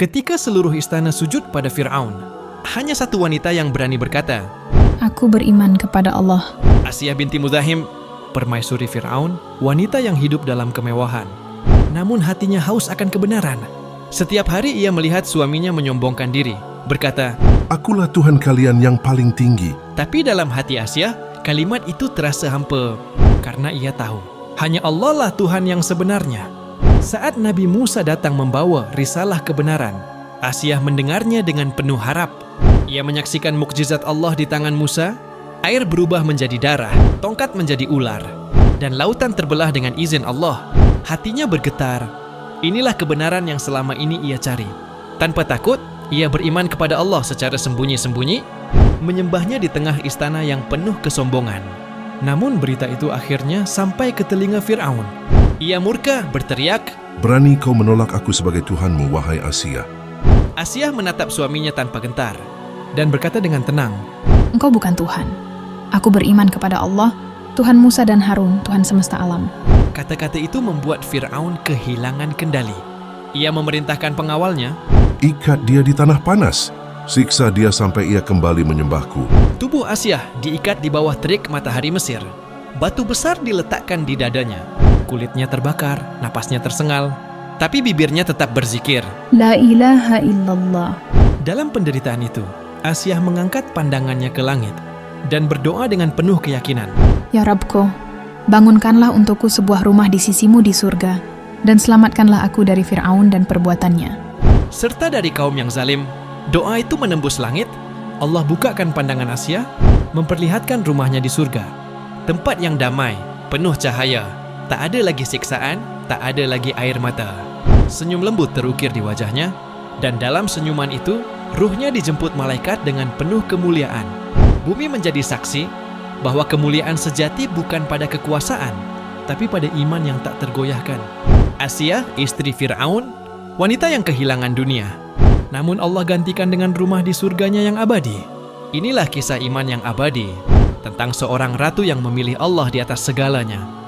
Ketika seluruh istana sujud pada Fir'aun, hanya satu wanita yang berani berkata, Aku beriman kepada Allah. Asiyah binti Muzahim, permaisuri Fir'aun, wanita yang hidup dalam kemewahan. Namun hatinya haus akan kebenaran. Setiap hari ia melihat suaminya menyombongkan diri, berkata, Akulah Tuhan kalian yang paling tinggi. tapi dalam hati Asiyah, kalimat itu terasa hampa karena ia tahu hanya Allah lah Tuhan yang sebenarnya. Saat Nabi Musa datang membawa risalah kebenaran, Asiyah mendengarnya dengan penuh harap. Ia menyaksikan mukjizat Allah di tangan Musa, air berubah menjadi darah, tongkat menjadi ular, dan lautan terbelah dengan izin Allah. Hatinya bergetar. Inilah kebenaran yang selama ini ia cari. Tanpa takut, ia beriman kepada Allah secara sembunyi-sembunyi, menyembahnya di tengah istana yang penuh kesombongan. Namun berita itu akhirnya sampai ke telinga Fir'aun. Ia murka berteriak. Berani kau menolak aku sebagai Tuhanmu, wahai Asiyah. Asiyah menatap suaminya tanpa gentar dan berkata dengan tenang, Engkau bukan Tuhan. Aku beriman kepada Allah, Tuhan Musa dan Harun, Tuhan semesta alam. Kata-kata itu membuat Fir'aun kehilangan kendali. Ia memerintahkan pengawalnya, Ikat dia di tanah panas. Siksa dia sampai ia kembali menyembahku. tubuh Asiyah diikat di bawah terik matahari Mesir. Batu besar diletakkan di dadanya. Kulitnya terbakar, napasnya tersengal, tapi bibirnya tetap berzikir. La ilaha illallah. Dalam penderitaan itu, Asiyah mengangkat pandangannya ke langit dan berdoa dengan penuh keyakinan. Ya Rabbku, bangunkanlah untukku sebuah rumah di sisimu di surga, dan selamatkanlah aku dari Fir'aun dan perbuatannya. Serta dari kaum yang zalim, doa itu menembus langit. Allah bukakan pandangan Asiyah, memperlihatkan rumahnya di surga. Tempat yang damai, penuh cahaya, tak ada lagi siksaan, tak ada lagi air mata. Senyum lembut terukir di wajahnya, dan dalam senyuman itu, ruhnya dijemput malaikat dengan penuh kemuliaan. Bumi menjadi saksi bahwa kemuliaan sejati bukan pada kekuasaan, tapi pada iman yang tak tergoyahkan. Asiyah, istri Fir'aun, wanita yang kehilangan dunia, namun Allah gantikan dengan rumah di surganya yang abadi. Inilah kisah iman yang abadi, tentang seorang ratu yang memilih Allah di atas segalanya.